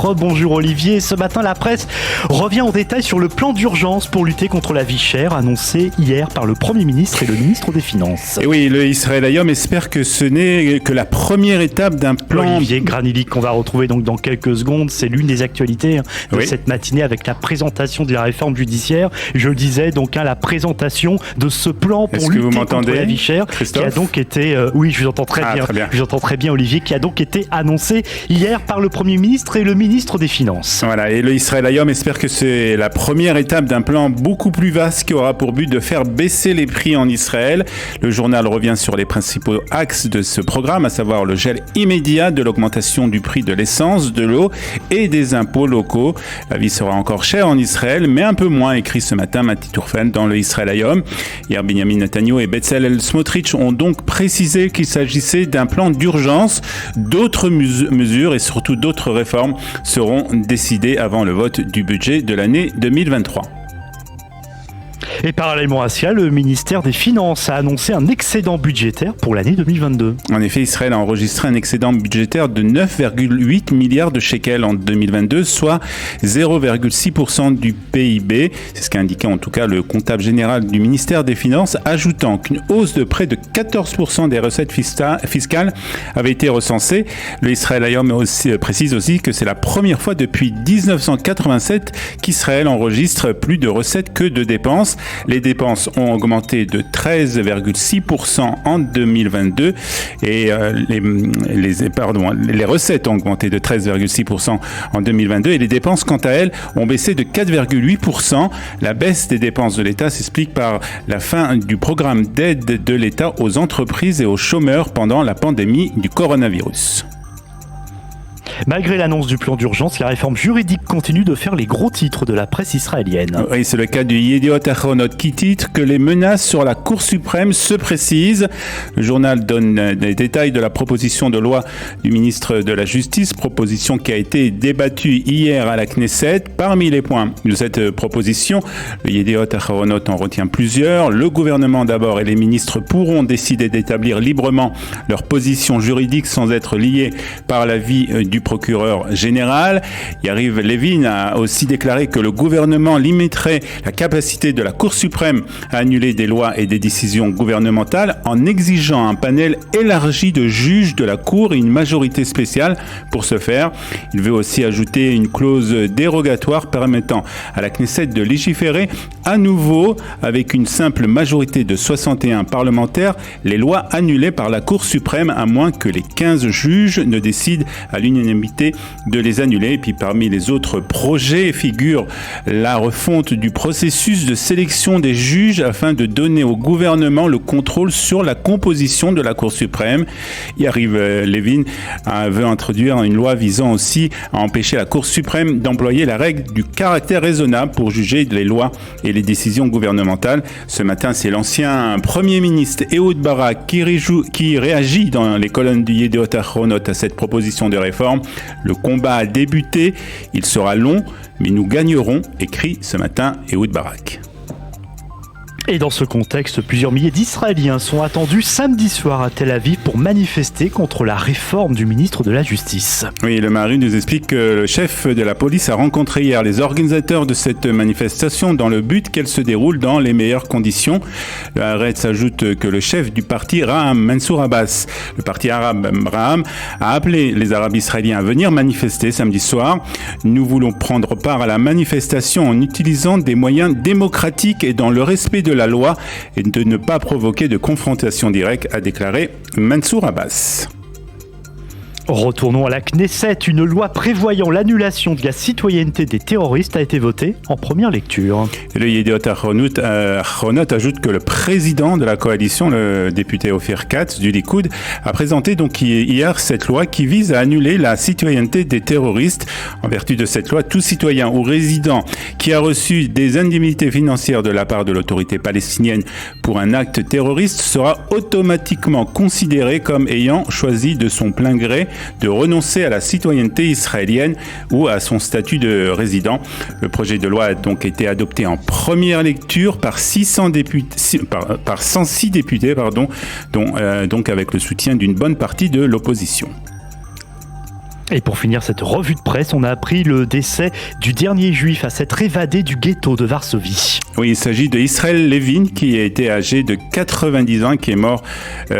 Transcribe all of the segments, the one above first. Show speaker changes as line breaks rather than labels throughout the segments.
Bonjour Olivier, ce matin la presse revient en détail sur le plan d'urgence pour lutter contre la vie chère annoncé hier par le Premier ministre et le ministre des Finances.
Et oui, le Israël Hayom espère que ce n'est que la première étape d'un plan...
Olivier Granillic qu'on va retrouver donc dans quelques secondes, c'est l'une des actualités de cette matinée avec la présentation de la réforme judiciaire. Je le disais donc la présentation de ce plan pour lutter contre la vie chère qui a donc été... oui, je vous entends très bien. Je vous entends très bien Olivier, qui a donc été annoncé hier par le Premier ministre et le ministre des Finances.
Voilà, et le Israël Hayom espère que c'est la première étape d'un plan beaucoup plus vaste qui aura pour but de faire baisser les prix en Israël. Le journal revient sur les principaux axes de ce programme, à savoir le gel immédiat de l'augmentation du prix de l'essence, de l'eau et des impôts locaux. La vie sera encore chère en Israël, mais un peu moins, écrit ce matin Mati Tourfen dans le Israël Hayom. Hier, Benjamin Netanyahu et Bezalel Smotrich ont donc précisé qu'il s'agissait d'un plan d'urgence. D'autres mesures et surtout d'autres réformes seront décidées avant le vote du budget de l'année 2023.
Et parallèlement à cela, le ministère des Finances a annoncé un excédent budgétaire pour l'année 2022.
En effet, Israël a enregistré un excédent budgétaire de 9,8 milliards de shekels en 2022, soit 0,6% du PIB. C'est ce qu'a indiqué en tout cas le comptable général du ministère des Finances, ajoutant qu'une hausse de près de 14% des recettes fiscales avait été recensée. Le Israël Hayom précise aussi que c'est la première fois depuis 1987 qu'Israël enregistre plus de recettes que de dépenses. Les dépenses ont augmenté de 13,6% en 2022 et les recettes ont augmenté de 13,6% en 2022 et les dépenses, quant à elles, ont baissé de 4,8%. La baisse des dépenses de l'État s'explique par la fin du programme d'aide de l'État aux entreprises et aux chômeurs pendant la pandémie du coronavirus.
Malgré l'annonce du plan d'urgence, la réforme juridique continue de faire les gros titres de la presse israélienne.
Oui, c'est le cas du Yediot Ahronot qui titre que les menaces sur la Cour suprême se précisent. Le journal donne des détails de la proposition de loi du ministre de la Justice, proposition qui a été débattue hier à la Knesset. Parmi les points de cette proposition, le Yediot Ahronot en retient plusieurs. Le gouvernement d'abord et les ministres pourront décider d'établir librement leur position juridique sans être liés par l'avis du procureur général. Yariv Levin a aussi déclaré que le gouvernement limiterait la capacité de la Cour suprême à annuler des lois et des décisions gouvernementales en exigeant un panel élargi de juges de la Cour et une majorité spéciale pour ce faire. Il veut aussi ajouter une clause dérogatoire permettant à la Knesset de légiférer à nouveau avec une simple majorité de 61 parlementaires les lois annulées par la Cour suprême à moins que les 15 juges ne décident à l'unanimité de les annuler. Et puis parmi les autres projets figure la refonte du processus de sélection des juges afin de donner au gouvernement le contrôle sur la composition de la Cour suprême. Yariv Levin veut introduire une loi visant aussi à empêcher la Cour suprême d'employer la règle du caractère raisonnable pour juger les lois et les décisions gouvernementales. Ce matin, c'est l'ancien Premier ministre Ehud Barak qui réagit dans les colonnes du Yediot Ahronot à cette proposition de réforme. Le combat a débuté, il sera long, mais nous gagnerons, écrit ce matin Ehud Barak.
Et dans ce contexte, plusieurs milliers d'Israéliens sont attendus samedi soir à Tel Aviv pour manifester contre la réforme du ministre de la Justice.
Oui, le Marin nous explique que le chef de la police a rencontré hier les organisateurs de cette manifestation dans le but qu'elle se déroule dans les meilleures conditions. Le Haaretz ajoute que le chef du parti Raham, Mansour Abbas, le parti arabe Raham, a appelé les Arabes israéliens à venir manifester samedi soir. Nous voulons prendre part à la manifestation en utilisant des moyens démocratiques et dans le respect de la loi et de ne pas provoquer de confrontation directe, a déclaré Mansour Abbas.
Retournons à la Knesset. Une loi prévoyant l'annulation de la citoyenneté des terroristes a été votée en première lecture.
Le Yediot Ahronot ajoute que le président de la coalition, le député Ophir Katz du Likoud, a présenté donc hier cette loi qui vise à annuler la citoyenneté des terroristes. En vertu de cette loi, tout citoyen ou résident qui a reçu des indemnités financières de la part de l'autorité palestinienne pour un acte terroriste sera automatiquement considéré comme ayant choisi de son plein gré de renoncer à la citoyenneté israélienne ou à son statut de résident. Le projet de loi a donc été adopté en première lecture par 106 députés, donc avec le soutien d'une bonne partie de l'opposition.
Et pour finir cette revue de presse, on a appris le décès du dernier juif à s'être évadé du ghetto de Varsovie.
Oui, il s'agit de Israël Levin, qui a été âgé de 90 ans, qui est mort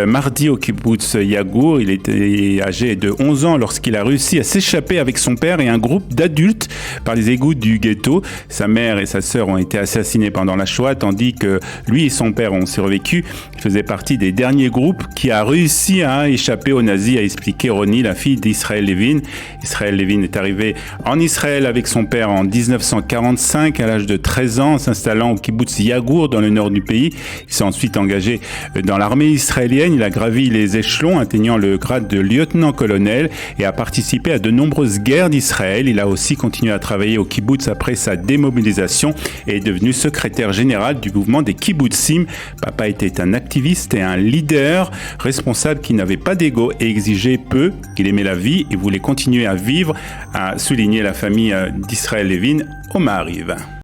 mardi au kibbutz Yagur. Il était âgé de 11 ans lorsqu'il a réussi à s'échapper avec son père et un groupe d'adultes par les égouts du ghetto. Sa mère et sa sœur ont été assassinés pendant la Shoah, tandis que lui et son père ont survécu. Il faisait partie des derniers groupes qui a réussi à échapper aux nazis, a expliqué Roni, la fille d'Israël Levin. Israël Levin est arrivé en Israël avec son père en 1945 à l'âge de 13 ans, s'installant au kibbutz Yagur dans le nord du pays. Il s'est ensuite engagé dans l'armée israélienne. Il a gravi les échelons, atteignant le grade de lieutenant-colonel et a participé à de nombreuses guerres d'Israël. Il a aussi continué à travailler au kibbutz après sa démobilisation et est devenu secrétaire général du mouvement des kibbutzim. Papa était un activiste et un leader responsable qui n'avait pas d'ego et exigeait peu. Il aimait la vie et voulait continuer à vivre, a souligné la famille d'Israël Levin au Maariv.